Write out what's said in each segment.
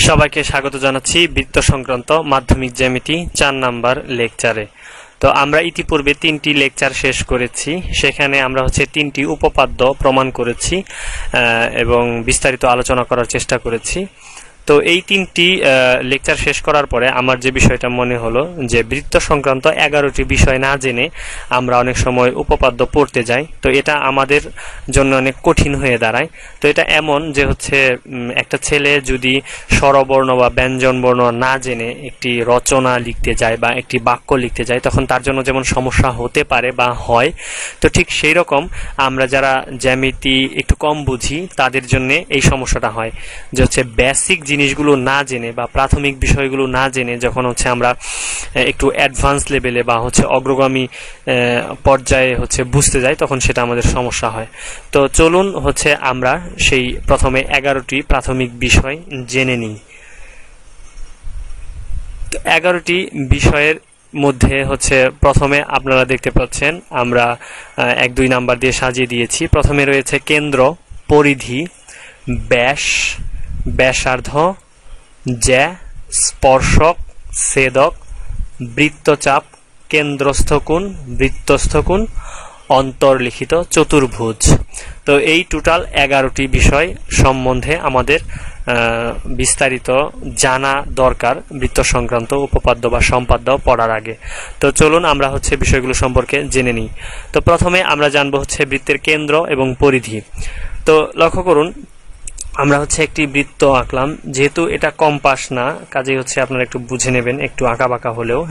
সবাইকে স্বাগত জানাচ্ছি বৃত্ত সংক্রান্ত মাধ্যমিক জ্যামিতি 4 নাম্বার লেকচারে। তো আমরা ইতিপূর্বে 3টি লেকচার শেষ করেছি। সেখানে আমরা তিনটি উপপাদ্য প্রমাণ করেছি এবং বিস্তারিত আলোচনা করার চেষ্টা করেছি। তো এই 3টি লেকচার শেষ করার পরে আমার যে বিষয়টা মনে হলো যে বৃত্ত সংক্রান্ত 11টি বিষয় না জেনে আমরা অনেক সময় উপপাদ্য পড়তে যাই, তো এটা আমাদের জন্য অনেক কঠিন হয়ে দাঁড়ায়। তো এটা এমন যে একটা ছেলে যদি স্বরবর্ণ বা ব্যঞ্জন বর্ণ না জেনে একটি রচনা লিখতে যায় বা একটি বাক্য লিখতে যায়, তখন তার জন্য যেমন সমস্যা হতে পারে বা হয়, তো ঠিক সেই রকম আমরা যারা জ্যামিতি একটু কম বুঝি তাদের জন্য এই সমস্যাটা হয় যে বেসিক জিনিসগুলো না জেনে বা প্রাথমিক বিষয়গুলো না জেনে যখন আমরা একটু অ্যাডভান্স লেভেলে বা অগ্রগামী পর্যায়ে বুঝতে যাই, তখন সেটা আমাদের সমস্যা হয়। তো চলুন আমরা সেই প্রথমে 11টি প্রাথমিক বিষয় জেনে নিই। 11টি বিষয়ের মধ্যে প্রথমে আপনারা দেখতে পাচ্ছেন আমরা 1-2 নাম্বার দিয়ে সাজিয়ে দিয়েছি। প্রথমে রয়েছে কেন্দ্র, পরিধি, ব্যাস, ব্যাসার্ধ, জ্যা, স্পর্শক, ছেদক, বৃত্তচাপ, কেন্দ্রস্থ কোণ, বৃত্তস্থ কোণ, অন্তর্লিখিত চতুর্ভুজ। তো এই টোটাল 11টি বিষয় সম্বন্ধে আমাদের বিস্তারিত জানা দরকার বৃত্ত সংক্রান্ত উপপাদ্য বা সম্পাদ্য পড়ার আগে। তো চলুন আমরা বিষয়গুলো সম্পর্কে জেনে নিই। তো প্রথমে আমরা জানবো বৃত্তের কেন্দ্র এবং পরিধি। তো লক্ষ্য করুন, আমরা একটি বৃত্ত আঁকলাম, যেহেতু এটা কম্পাস না, কাজেই আপনারা একটু বুঝে নেবেন, একটু আঁকা বাঁকা হলেও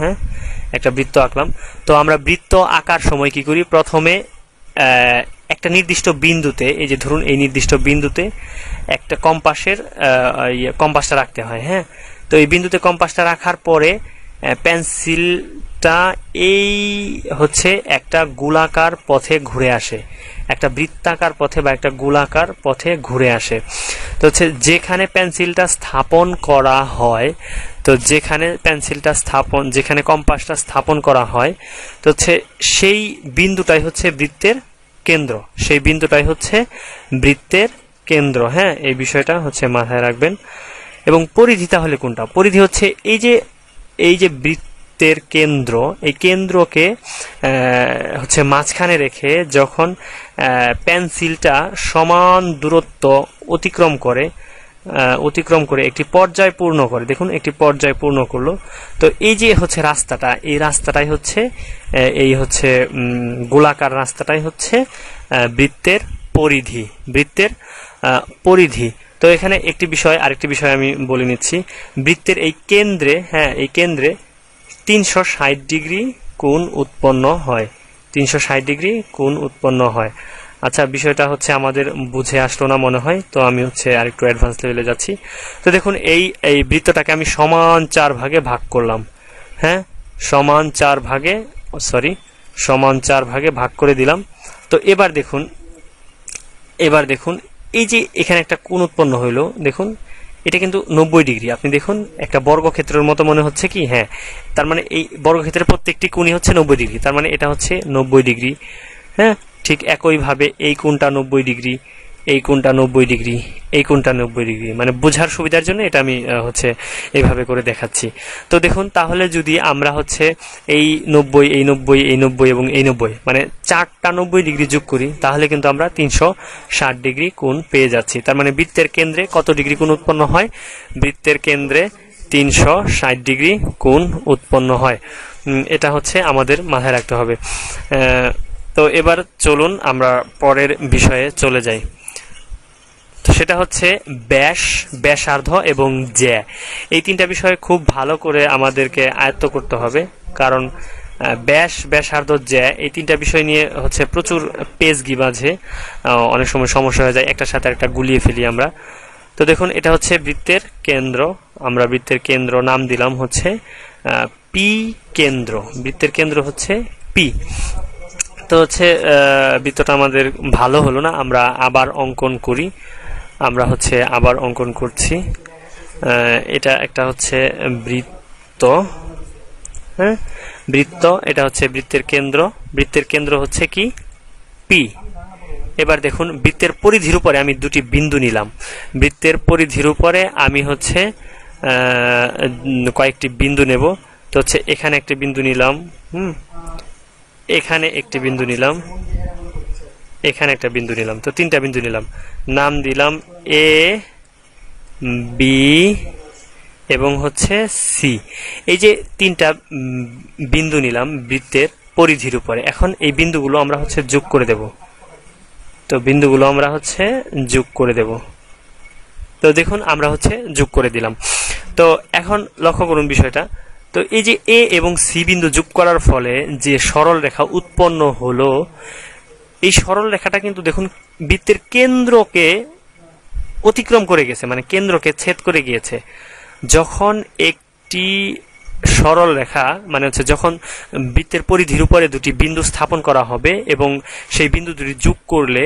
একটা বৃত্ত আঁকলাম। তো আমরা বৃত্ত আঁকার সময় কি করি, প্রথমে একটা নির্দিষ্ট বিন্দুতে, এই যে ধরুন এই নির্দিষ্ট বিন্দুতে একটা কম্পাসটা রাখতে হয়। তো এই বিন্দুতে কম্পাসটা রাখার পরে পেন্সিলটা এই একটা গোলাকার পথে ঘুরে আসে, একটা বৃত্তাকার পথে বা একটা গোলাকার পথে ঘুরে আসে। তো যেখানে পেন্সিলটা স্থাপন করা হয়, তো যেখানে কম্পাসটা স্থাপন করা হয়, তো সেই বিন্দুটাই বৃত্তের কেন্দ্র, সেই বিন্দুটাই বৃত্তের কেন্দ্র। এই বিষয়টা মাথায় রাখবেন। এবং পরিধি তাহলে কোনটা? পরিধি এই যে বৃত্তের কেন্দ্র, এই কেন্দ্রকে মাঝখানে রেখে যখন পেন্সিলটা সমান দূরত্ব অতিক্রম করে একটি পর্যায় পূর্ণ করে, দেখুন একটি পর্যায় পূর্ণ করলো, তো এই যে রাস্তাটা, এই রাস্তাটাই এই গোলাকার রাস্তাটাই বৃত্তের পরিধি, বৃত্তের পরিধি। তো এখানে আরেকটি বিষয় আমি বলে নিচ্ছি। বৃত্তের এই কেন্দ্রে এই কেন্দ্রে 360 ডিগ্রি কোণ উৎপন্ন হয়, 360 ডিগ্রি কোণ উৎপন্ন হয়। আচ্ছা, বিষয়টা আমাদের বুঝে আসলো না মনে হয়, তো আমি আরেকটু অ্যাডভান্স লেভেলে যাচ্ছি। তো দেখুন এই বৃত্তটাকে আমি সমান 4 ভাগে ভাগ করলাম। সমান 4 ভাগে ভাগ করে দিলাম। তো এবার দেখুন এই যে এখানে একটা কোণ উৎপন্ন হইলো, দেখুন এটা কিন্তু 90 ডিগ্রি। আপনি দেখুন একটা বর্গক্ষেত্রের মতো মনে হচ্ছে কি? তার মানে এই বর্গক্ষেত্রের প্রত্যেকটি কোণই 90 ডিগ্রি, তার মানে এটা 90 ডিগ্রি। ঠিক একইভাবে এই কোণটা 90 ডিগ্রি, এই কোণটা 90 ডিগ্রি, এই কোণটা 90 ডিগ্রি। মানে বোঝার সুবিধার জন্য এটা আমি এইভাবে করে দেখাচ্ছি। তো দেখুন, তাহলে যদি আমরা এই 90, এই 90, এই 90 এবং এই 90, মানে 4টা 90 ডিগ্রি যোগ করি, তাহলে কিন্তু আমরা 360 ডিগ্রি কোণ পেয়ে যাচ্ছি। তার মানে বৃত্তের কেন্দ্রে কত ডিগ্রি কোণ উৎপন্ন হয়? বৃত্তের কেন্দ্রে 360 ডিগ্রি কোণ উৎপন্ন হয়। এটা আমাদের মাথায় রাখতে হবে। তো এবার চলুন আমরা পরের বিষয়ে চলে যাই। তো সেটা ব্যাস, ব্যাসার্ধ এবং জ্যা। এই 3টা বিষয় খুব ভালো করে আমাদেরকে আয়ত্ত করতে হবে, কারণ ব্যাস, ব্যাসার্ধ, জ্যা এই 3টা বিষয় নিয়ে প্রচুর পেজগি বাজে, অনেক সময় সমস্যা হয়ে যায়, একটার সাথে একটা গুলিয়ে ফেলি আমরা। তো দেখুন এটা বৃত্তের কেন্দ্র, আমরা বৃত্তের কেন্দ্র নাম দিলাম পি কেন্দ্র, বৃত্তের কেন্দ্র পি। তো বৃত্তটা আমাদের ভালো হলো না, আমরা আবার অঙ্কন করি। আমরা আবার অঙ্কন করছি। এটা একটা বৃত্ত, বৃত্ত, এটা বৃত্তের কেন্দ্র, বৃত্তের কেন্দ্র কি? পি। এবার দেখুন বৃত্তের পরিধির উপরে আমি দুটি বিন্দু নিলাম, বৃত্তের পরিধির উপরে আমি কয়েকটি বিন্দু নেব। তো হচ্ছে এখানে একটি বিন্দু নিলাম, এখানে একটি বিন্দু নিলাম, এখানে একটা বিন্দু নিলাম, তো তিনটা বিন্দু নিলাম, নাম দিলাম এ, বি এবং হচ্ছে সি। এই যে তিনটা বিন্দু নিলাম বৃত্তের পরিধির উপরে। এখন এই বিন্দুগুলো আমরা হচ্ছে যোগ করে দেব। তো বিন্দুগুলো আমরা হচ্ছে যোগ করে দেব। তো দেখুন আমরা হচ্ছে যোগ করে দিলাম। তো এখন লক্ষ্য করুন বিষয়টা। তো এই যে এ এবং সি বিন্দু যোগ করার ফলে যে সরল রেখা উৎপন্ন হলো, এই সরল রেখাটা কিন্তু দেখুন বৃত্তের কেন্দ্রকে অতিক্রম করে গেছে, মানে কেন্দ্রকে ছেদ করে গিয়েছে। যখন একটি সরল রেখা মানে হচ্ছে যখন বৃত্তের পরিধির উপরে দুটি বিন্দু স্থাপন করা হবে এবং সেই বিন্দু দুটি যোগ করলে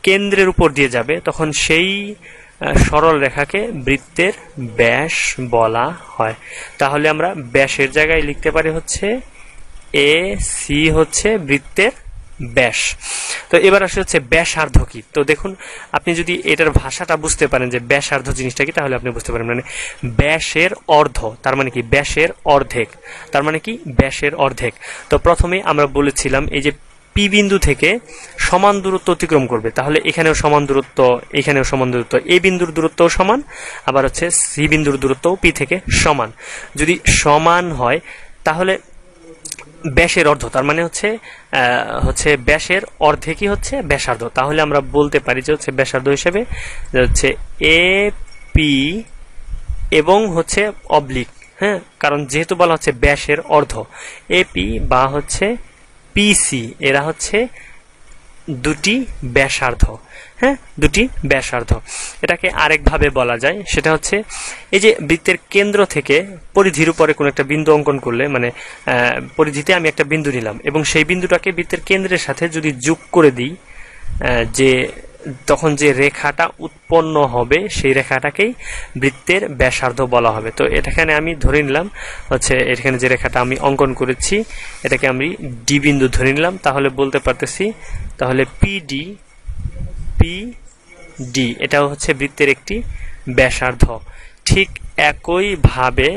কেন্দ্রের উপর দিয়ে যাবে, তখন সেই সরল রেখাকে বৃত্তের ব্যাস বলা হয়। তাহলে আমরা ব্যাসের জায়গায় লিখতে পারি হচ্ছে এ, সি হচ্ছে বৃত্তের ব্যাস। তো এবার আসে হচ্ছে ব্যাসার্ধ কি। তো দেখুন আপনি যদি এটার ভাষাটা বুঝতে পারেন যে ব্যাসার্ধ জিনিসটা কি, তাহলে আপনি বুঝতে পারেন মানে ব্যাসের অর্ধ, তার মানে কি ব্যাসের অর্ধেক, তার মানে কি ব্যাসের অর্ধেক। তো প্রথমে আমরা বলেছিলাম এই যে পি বিন্দু থেকে সমান দূরত্ব অতিক্রম করবে, তাহলে এখানেও সমান দূরত্ব, এখানেও সমান দূরত্ব, এই বিন্দুর দূরত্বও সমান, আবার হচ্ছে সি বিন্দুর দূরত্ব পি থেকে সমান। যদি সমান হয় তাহলে ব্যাসের অর্ধ, তার মানে হচ্ছে ব্যাসের অর্ধেকই হচ্ছে ব্যাসার্ধ। তাহলে আমরা বলতে পারি যে হচ্ছে ব্যাসার্ধ হিসেবে হচ্ছে এ পি এবং হচ্ছে অবলিক, হ্যাঁ, কারণ যেহেতু বলা হচ্ছে ব্যাসের অর্ধ, এপি বা হচ্ছে পিসি এরা হচ্ছে দুটি ব্যাসার্ধ, হ্যাঁ, দুটি ব্যাসার্ধ। এটাকে আরেকভাবে বলা যায়, সেটা হচ্ছে এই যে বৃত্তের কেন্দ্র থেকে পরিধির উপরে কোনো একটা বিন্দু অঙ্কন করলে, মানে পরিধিতে আমি একটা বিন্দু নিলাম এবং সেই বিন্দুটাকে বৃত্তের কেন্দ্রের সাথে যদি যোগ করে দিই, যে তখন যে রেখাটা উৎপন্ন হবে সেই রেখাটাকেই বৃত্তের ব্যাসার্ধ বলা হবে। তো এখানে আমি ধরে নিলাম হচ্ছে এখানে যে রেখাটা আমি অঙ্কন করেছি এটাকে আমি ডি বিন্দু ধরে নিলাম, তাহলে বলতে পারতেছি তাহলে পিডি, পিডি এটাও হচ্ছে বৃত্তের একটি ব্যাসার্ধ। ঠিক একইভাবে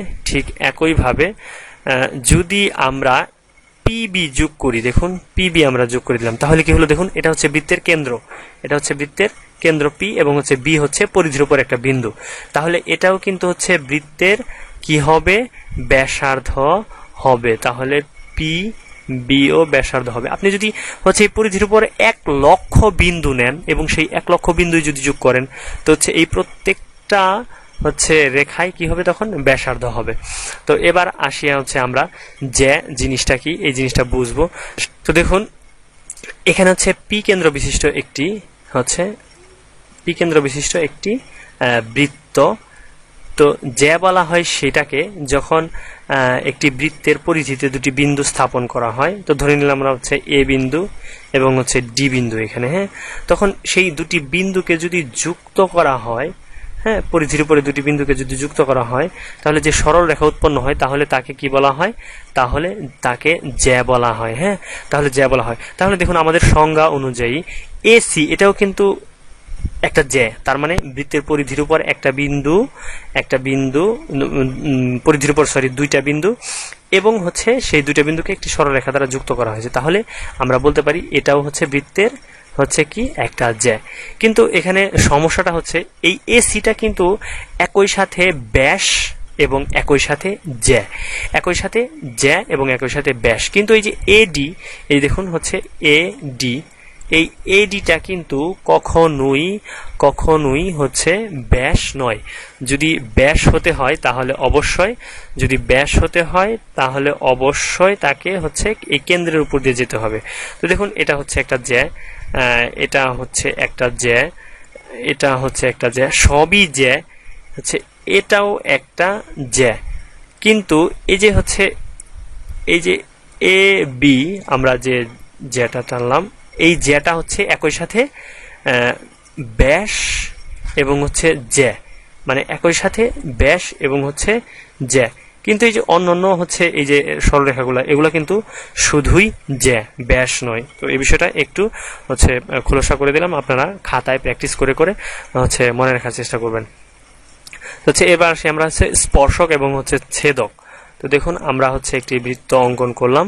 যদি আমরা পিবি যোগ করি, দেখুন পিবি আমরা যোগ করে দিলাম, তাহলে কি হলো দেখুন এটা হচ্ছে বৃত্তের কেন্দ্র, এটা হচ্ছে বৃত্তের কেন্দ্র পি এবং হচ্ছে বি হচ্ছে পরিধির উপর একটা বিন্দু, তাহলে এটাও কিন্তু হচ্ছে বৃত্তের কি হবে, ব্যাসার্ধ হবে। তাহলে পি বি ও ব্যাসার্ধ হবে। আপনি যদি হচ্ছে এই পরিধির উপরে 1,00,000 বিন্দু নেন এবং সেই 1,00,000 বিন্দু যদি যোগ করেন, তো হচ্ছে এই প্রত্যেকটা হচ্ছে রেখায় কি হবে, তখন ব্যাসার্ধ হবে। তো এবার আসিয়া হচ্ছে আমরা যে জিনিসটা কি এই জিনিসটা বুঝবো। তো দেখুন এখানে হচ্ছে পি কেন্দ্র বিশিষ্ট একটি বৃত্ত। তো যে বলা হয় সেটাকে যখন একটি বৃত্তের পরিধিতে দুটি বিন্দু স্থাপন করা হয়, তো ধরে নিলাম আমরা হচ্ছে এ বিন্দু এবং হচ্ছে ডি বিন্দু এখানে, হ্যাঁ, তখন সেই দুটি বিন্দুকে যদি যুক্ত করা হয়, হ্যাঁ, পরিধির উপরে দুটি বিন্দুকে যদি যুক্ত করা হয়, তাহলে যে সরল রেখা উৎপন্ন হয় তাহলে তাকে কি বলা হয়, তাহলে তাকে জ্যা বলা হয়। হ্যাঁ, তাহলে জ্যা বলা হয়। তাহলে দেখুন আমাদের সংজ্ঞা অনুযায়ী এসি এটাও কিন্তু একটা জ্যা, তার মানে বৃত্তের পরিধির উপর একটা বিন্দু পরিধির উপর দুইটা বিন্দু এবং হচ্ছে সেই দুইটা বিন্দুকে একটি সরলরেখা দ্বারা যুক্ত করা হয়েছে, তাহলে আমরা বলতে পারি এটাও হচ্ছে বৃত্তের হচ্ছে কি একটা জ্যা। কিন্তু এখানে সমস্যাটা হচ্ছে এই এসিটা কিন্তু একই সাথে ব্যাস এবং একই সাথে জ্যা, একই সাথে ব্যাস। কিন্তু এই যে এডি, এই দেখুন হচ্ছে এডি, এই এডিটা কিন্তু কখনোই হচ্ছে ব্যাস নয়। যদি ব্যাস হতে হয় তাকে হচ্ছে এই কেন্দ্রের উপর দিয়ে যেতে হবে। তো দেখুন এটা হচ্ছে একটা জ্যা, এটা হচ্ছে একটা জ্যা, সবই জ্যা হচ্ছে, এটাও একটা জ্যা। কিন্তু এই যে এ বি আমরা যে জ্যাটা টানলাম, এই জ্যাটা হচ্ছে একই সাথে ব্যাস এবং হচ্ছে জ্যা, মানে একই সাথে ব্যাস এবং হচ্ছে জ্যা। কিন্তু এই যে অন্যান্য হচ্ছে এই যে সরলরেখাগুলো, এগুলো কিন্তু শুধুই জ্যা, ব্যাস নয়। তো এই বিষয়টা একটু হচ্ছে খোলসা করে দিলাম, আপনারা খাতায় প্র্যাকটিস করে হচ্ছে মনে রাখার চেষ্টা করবেন। হচ্ছে এবার আসি আমরা হচ্ছে স্পর্শক এবং হচ্ছে ছেদক। তো দেখুন আমরা হচ্ছে একটি বৃত্ত অঙ্কন করলাম,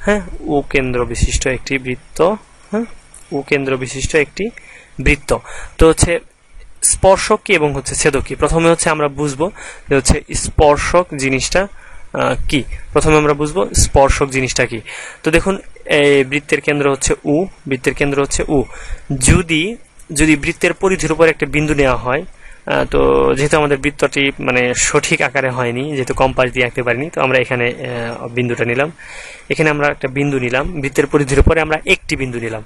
হ্যাঁ, ও কেন্দ্র বিশিষ্ট একটি বৃত্ত, হ্যাঁ, ও কেন্দ্র বিশিষ্ট একটি বৃত্ত। তো হচ্ছে স্পর্শক কি এবং হচ্ছে ছেদক কি, প্রথমে হচ্ছে আমরা বুঝবো যে হচ্ছে স্পর্শক জিনিসটা কি। প্রথমে আমরা বুঝবো স্পর্শক জিনিসটা কি। তো দেখুন এই বৃত্তের কেন্দ্র হচ্ছে উ, বৃত্তের কেন্দ্র হচ্ছে উ। যদি যদি বৃত্তের পরিধির উপর একটা বিন্দু নেওয়া হয়, তো যেহেতু আমাদের বৃত্তটি মানে সঠিক আকারে হয়নি, যেহেতু কম্পাস দিয়ে আঁকতে পারিনি, তো আমরা এখানে বিন্দুটা নিলাম। এখানে আমরা একটা বিন্দু নিলাম, বৃত্তের পরিধির উপরে আমরা একটি বিন্দু নিলাম।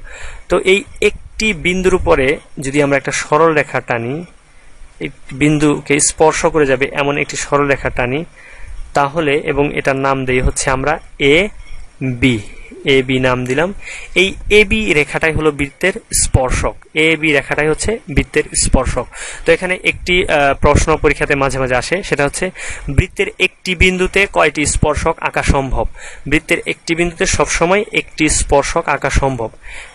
তো এই একটি বিন্দুর উপরে যদি আমরা একটা সরল রেখা টানি, এই বিন্দুকে স্পর্শ করে যাবে এমন একটি সরল রেখা টানি, তাহলে এবং এটার নাম দেই হচ্ছে আমরা এ বি, এ বি নাম দিলাম। এই এ বি রেখাটাই হলো বৃত্তের স্পর্শক, এ বি রেখাটাই হচ্ছে বৃত্তের স্পর্শক। তো এখানে একটি প্রশ্ন পরীক্ষাতে মাঝে মাঝে আসে, সেটা হচ্ছে বৃত্তের একটি বিন্দুতে কয়টি স্পর্শক আঁকা সম্ভব। বৃত্তের একটি বিন্দুতে সবসময় একটি স্পর্শক আঁকা সম্ভব।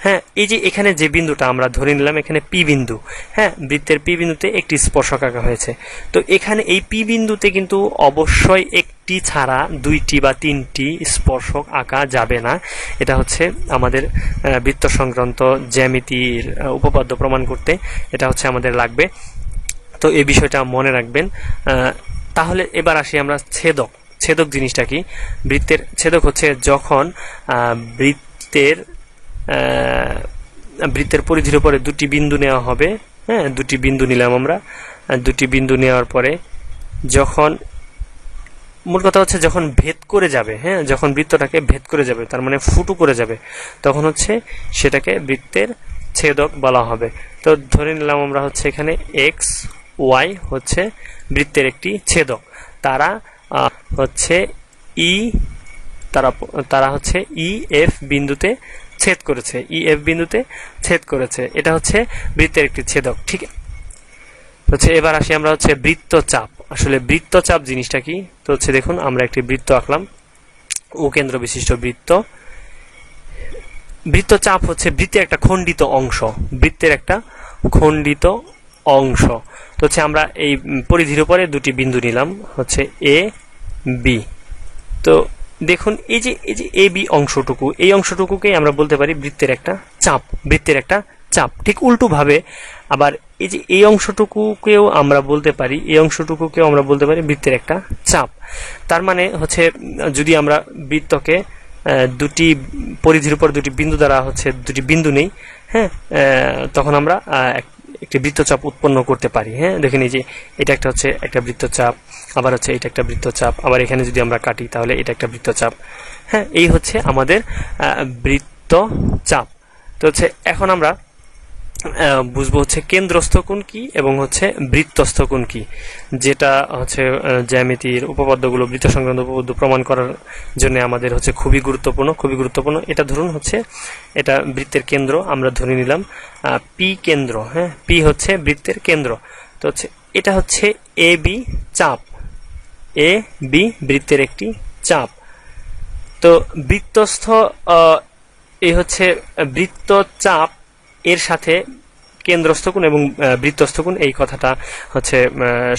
হ্যাঁ, এই যে এখানে যে বিন্দুটা আমরা ধরে নিলাম, এখানে পি বিন্দু, হ্যাঁ, বৃত্তের পি বিন্দুতে একটি স্পর্শক আঁকা হয়েছে। তো এখানে এই পি বিন্দুতে কিন্তু অবশ্যই একটি ছাড়া দুইটি বা তিনটি স্পর্শক আঁকা যাবে না। এটা হচ্ছে আমাদের বৃত্ত সংক্রান্ত জ্যামিতির উপপাদ্য প্রমাণ করতে এটা হচ্ছে আমাদের লাগবে। তো এই বিষয়টা মনে রাখবেন। তাহলে এবার আসি আমরা ছেদক। ছেদক জিনিসটা কি? বৃত্তের ছেদক হচ্ছে যখন বৃত্তের পরিধির উপরে দুটি বিন্দু নেওয়া হবে, হ্যাঁ, দুটি বিন্দু নিলাম আমরা, দুটি বিন্দু নেওয়ার পরে যখন মূল কথা হচ্ছে যখন ভেদ করে যাবে, হ্যাঁ, যখন বৃত্তটাকে ভেদ করে যাবে, তার মানে ফুটো করে যাবে, তখন হচ্ছে সেটাকে বৃত্তের ছেদক বলা হবে। তো ধরে নিলাম আমরা হচ্ছে এখানে এক্স ওয়াই হচ্ছে বৃত্তের একটি ছেদক। তারা হচ্ছে তারা হচ্ছে ই এফ বিন্দুতে ছেদ করেছে, ই এফ বিন্দুতে ছেদ করেছে। এটা হচ্ছে বৃত্তের একটি ছেদক। ঠিক হচ্ছে এবার আসি আমরা হচ্ছে বৃত্তচাপ। আসলে বৃত্তচাপ জিনিসটা কি? তো হচ্ছে দেখুন আমরা একটি বৃত্ত আঁকলাম, ও কেন্দ্র বিশিষ্ট বৃত্ত। বৃত্তচাপ হচ্ছে বৃত্তের একটা খণ্ডিত অংশ, বৃত্তের একটা খণ্ডিত অংশ। তো হচ্ছে আমরা এই পরিধির উপরে দুটি বিন্দু নিলাম, হচ্ছে এ বি। তো দেখুন এই যে এ বি অংশটুকু, এই অংশটুকুকে আমরা বলতে পারি বৃত্তের একটা চাপ, বৃত্তের একটা চাপ। ঠিক উল্টো ভাবে আবার এই যে এই অংশটুকুকেও আমরা বলতে পারি, এই অংশটুকুকেও আমরা বলতে পারি বৃত্তের একটা চাপ। তার মানে হচ্ছে যদি আমরা বৃত্তকে দুটি পরিধির উপর দুটি বিন্দু দ্বারা হচ্ছে দুটি বিন্দু নেই, হ্যাঁ, তখন আমরা একটি বৃত্তচাপ উৎপন্ন করতে পারি। হ্যাঁ, দেখেন এই যে এটা একটা হচ্ছে একটা বৃত্তচাপ, আবার হচ্ছে এটা একটা বৃত্তচাপ, আবার এখানে যদি আমরা কাটি তাহলে এটা একটা বৃত্তচাপ। হ্যাঁ, এই হচ্ছে আমাদের বৃত্তচাপ। তো হচ্ছে এখন আমরা বুঝবো হচ্ছে কেন্দ্রস্থ কোণ কি এবং হচ্ছে বৃত্তস্থ কোণ কি, যেটা হচ্ছে জ্যামিতির উপপাদ্যগুলো, বৃত্ত সংক্রান্ত উপপাদ্য প্রমাণ করার জন্য আমাদের হচ্ছে খুবই গুরুত্বপূর্ণ। এটা ধরুন হচ্ছে এটা বৃত্তের কেন্দ্র, আমরা ধরে নিলাম পি কেন্দ্র, হ্যাঁ, পি হচ্ছে বৃত্তের কেন্দ্র। তো হচ্ছে এটা হচ্ছে এ বি চাপ, এ বি বৃত্তের একটি চাপ। তো বৃত্তস্থ এই হচ্ছে বৃত্তচাপ, এর সাথে কেন্দ্রস্থ কোণ এবং বৃত্তস্থ কোণ এই কথাটা হচ্ছে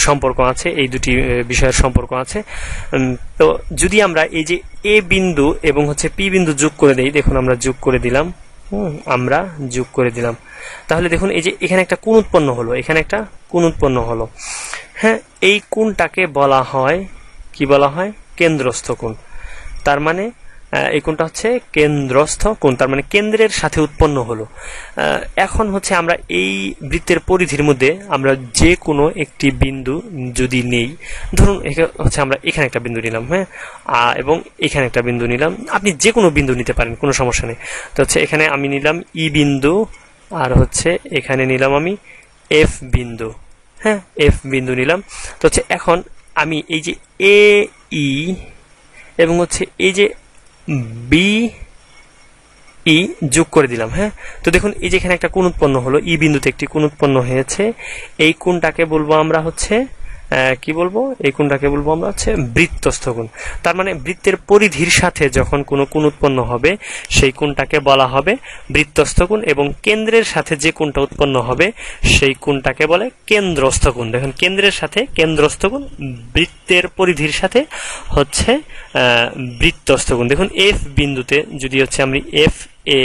সম্পর্ক আছে, এই দুটি বিষয়ের সম্পর্ক আছে। তো যদি আমরা এই যে এ বিন্দু এবং হচ্ছে পি বিন্দু যোগ করে দেই, দেখুন আমরা যোগ করে দিলাম, আমরা যোগ করে দিলাম, তাহলে দেখুন এই যে এখানে একটা কোণ উৎপন্ন হলো, এখানে একটা কোণ উৎপন্ন হলো। হ্যাঁ, এই কোণটাকে বলা হয় কি? বলা হয় কেন্দ্রস্থ কোণ। তার মানে এই কোণটা হচ্ছে কেন্দ্রস্থ কোণ, তার মানে কেন্দ্রের সাথে উৎপন্ন হলো। এখন হচ্ছে আমরা এই বৃত্তের পরিধির মধ্যে আমরা যে কোনো একটি বিন্দু যদি নেই, ধরুন হচ্ছে আমরা এখানে একটা বিন্দু নিলাম, হ্যাঁ, এবং এখানে একটা বিন্দু নিলাম, আপনি যে কোনো বিন্দু নিতে পারেন, কোনো সমস্যা নেই। তো হচ্ছে এখানে আমি নিলাম ই বিন্দু, আর হচ্ছে এখানে নিলাম আমি এফ বিন্দু, হ্যাঁ, এফ বিন্দু নিলাম। তো হচ্ছে এখন আমি এই যে এ ই এবং হচ্ছে এই যে বি ই যোগ করে দিলাম। হ্যাঁ, তো দেখুন এই যে এখানে একটা কোণ উৎপন্ন হলো, ই বিন্দুতে একটি কোণ উৎপন্ন হয়েছে। এই কোণটাকে বলবো আমরা হচ্ছে কি বলবো, এই কোণটাকে বলবো আমরা হচ্ছে বৃত্তস্থ কোণ। তার মানে বৃত্তের পরিধির সাথে যখন কোনো কোণ উৎপন্ন হবে সেই কোণটাকে বলা হবে বৃত্তস্থ কোণ, এবং কেন্দ্রের সাথে যে কোণটা উৎপন্ন হবে সেই কোণটাকে বলে কেন্দ্রস্থ কোণ। দেখুন কেন্দ্রের সাথে কেন্দ্রস্থ কোণ, বৃত্তের পরিধির সাথে হচ্ছে বৃত্তস্থ কোণ। দেখুন এফ বিন্দুতে যদি হচ্ছে আমি এফ এ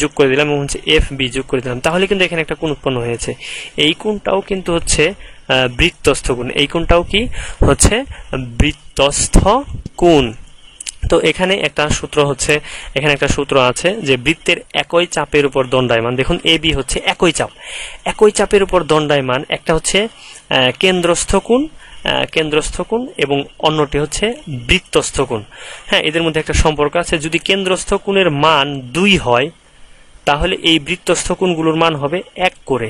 যোগ করে দিলাম এবং হচ্ছে এফ বি যোগ করে দিলাম, তাহলে কিন্তু এখানে একটা কোণ উৎপন্ন হয়েছে। এই কোণটাও কিন্তু হচ্ছে বৃত্তস্থ কোণ, এই কোণটাও কি হচ্ছে বৃত্তস্থ কোণ। তো এখানে একটা সূত্র হচ্ছে, এখানে একটা সূত্র আছে যে বৃত্তের একই চাপের উপর দণ্ডায়মান, দেখুন এ বি হচ্ছে একই চাপ, একই চাপের উপর দণ্ডায়মান, একটা হচ্ছে কেন্দ্রস্থ কোণ, কেন্দ্রস্থ কোণ এবং অন্যটি হচ্ছে বৃত্তস্থ কোণ। এদের মধ্যে একটা সম্পর্ক আছে, যদি কেন্দ্রস্থ কোণের মান 2 হয় তাহলে এই বৃত্তস্থ কোণগুলোর মান হবে 1 করে।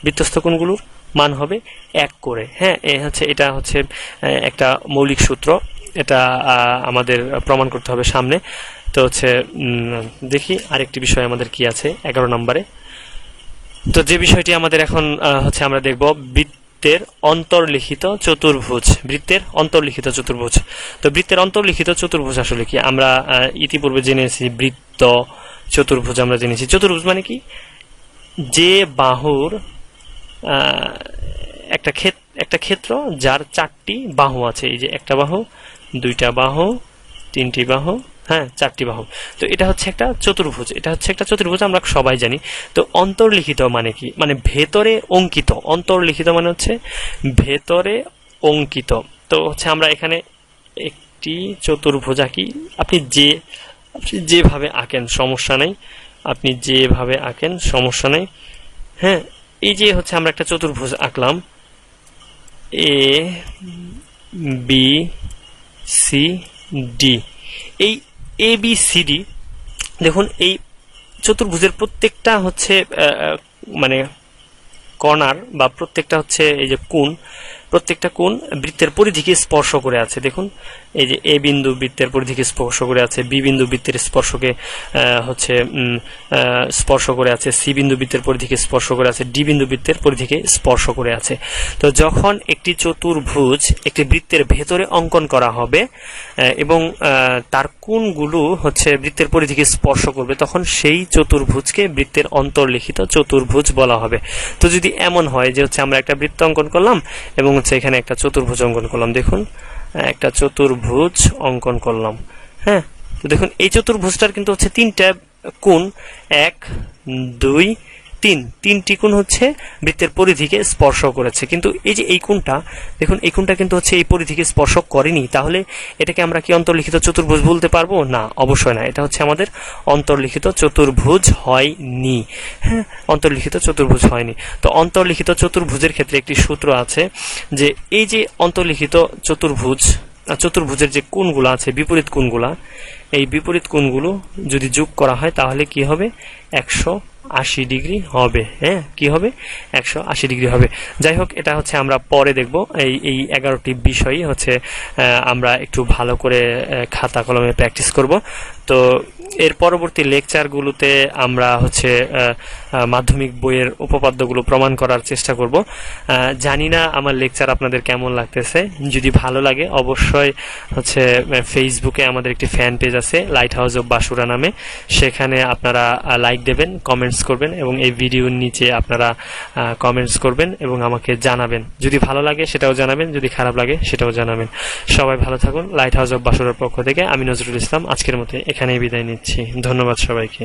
বৃত্তস্থ কোণগুলোর মান হবে 1 করে। এটা হচ্ছে একটা মৌলিক সূত্র, এটা আমাদের প্রমাণ করতে হবে সামনে। তো হচ্ছে দেখি আরেকটি বিষয় আমাদের কি আছে 11 নম্বরে। তো যে বিষয়টি আমাদের এখন হচ্ছে আমরা দেখব বৃত্তের অন্তর্লিখিত চতুর্ভুজ। বৃত্তের অন্তর্লিখিত চতুর্ভুজ। তো বৃত্তের অন্তর্লিখিত চতুর্ভুজ আসলে কি? আমরা ইতিপূর্বে জেনেছি বৃত্ত, চতুর্ভুজ আমরা জেনেছি। চতুর্ভুজ মানে কি? যে বাহুর একটা ক্ষেত্র যার 4টি বাহু আছে, এই যে একটা বাহু, 2টা বাহু, 3টি বাহু, 4টি বাহু। তো এটা হচ্ছে একটা চতুর্ভুজ, এটা হচ্ছে একটা চতুর্ভুজ, আমরা সবাই জানি। তো অন্তর্লিখিত মানে কি? মানে ভেতরে অঙ্কিত। অন্তর্লিখিত মানে হচ্ছে ভেতরে অঙ্কিত। তো হচ্ছে আমরা এখানে একটি চতুর্ভুজ আঁকি, আপনি যেভাবে আঁকেন সমস্যা নেই, আপনি যেভাবে আঁকেন সমস্যা নেই। এই যে হচ্ছে আমরা একটা চতুর্ভুজ আঁকলাম, এ বি সি ডি। এই এ বি সি ডি, দেখুন এই চতুর্ভুজের প্রত্যেকটা হচ্ছে মানে কর্নার বা প্রত্যেকটা হচ্ছে এই যে কোণ, প্রত্যেকটা কোণ বৃত্তের পরিধিকে স্পর্শ করে আছে। দেখুন এই যে এ বিন্দু বৃত্তের পরিধিকে স্পর্শ করে আছে, বি বিন্দু বৃত্তের স্পর্শকে হচ্ছে স্পর্শ করে আছে, সি বিন্দু বৃত্তের পরিধিকে স্পর্শ করে আছে, ডি বিন্দু বৃত্তের পরিধিকে স্পর্শ করে আছে। তো যখন একটি চতুর্ভুজ একটি বৃত্তের ভেতরে অঙ্কন করা হবে এবং তার কোণগুলো হচ্ছে বৃত্তের পরিধিকে স্পর্শ করবে, তখন সেই চতুর্ভুজকে বৃত্তের অন্তর্লিখিত চতুর্ভুজ বলা হবে। তো যদি এমন হয় যে হচ্ছে আমরা একটা বৃত্ত অঙ্কন করলাম এবং হচ্ছে এখানে একটা চতুর্ভুজ অঙ্কন করলাম, দেখুন একটা চতুর্ভুজ অঙ্কন করলাম। তো দেখুন এই চতুর্ভুজটার কিন্তু হচ্ছে 3টা কোণ, 1 2 3, 3টি কোণ হচ্ছে বৃত্তের পরিধিকে স্পর্শ করেছে। কিন্তু এই যে এই কোণটা, দেখুন এই কোণটা কিন্তু হচ্ছে এই পরিধিকে স্পর্শ করেনি, তাহলে এটাকে আমরা কি অন্তর্লিখিত চতুর্ভুজ বলতে পারবো? না, অবশ্যই না। এটা হচ্ছে আমাদের অন্তর্লিখিত চতুর্ভুজ হয়নি। অন্তর্লিখিত চতুর্ভুজ হয়নি। তো অন্তর্লিখিত চতুর্ভুজের ক্ষেত্রে একটি সূত্র আছে যে এই যে অন্তর্লিখিত চতুর্ভুজের যে কোণগুলো আছে, বিপরীত কোণগুলা, এই বিপরীত কোণগুলো যদি যোগ করা হয় তাহলে কি হবে? 180 ডিগ্রি হবে। কি হবে? 180 ডিগ্রি হবে। যাই হোক, এটা হচ্ছে আমরা পরে দেখব। এই 11টি বিষয় হচ্ছে আমরা একটু ভালো করে খাতা কলমে প্র্যাকটিস করব। তো এর পরবর্তী লেকচারগুলোতে আমরা হচ্ছে মাধ্যমিক বইয়ের উপপাদ্যগুলো প্রমাণ করার চেষ্টা করব। জানি না আমার লেকচার আপনাদের কেমন লাগতেছে। যদি ভালো লাগে অবশ্যই হচ্ছে ফেসবুকে আমাদের একটি ফ্যান পেজ আছে লাইট হাউস অফ বাসুরা নামে, সেখানে আপনারা লাইক দেবেন, কমেন্টস করবেন এবং এই ভিডিওর নিচে আপনারা কমেন্টস করবেন এবং আমাকে জানাবেন। যদি ভালো লাগে সেটাও জানাবেন, যদি খারাপ লাগে সেটাও জানাবেন। সবাই ভালো থাকুন। লাইট হাউস অফ বাসুরার পক্ষ থেকে আমি নজরুল ইসলাম আজকের মতো এখানেই বিদায় নিচ্ছি। ধন্যবাদ সবাইকে।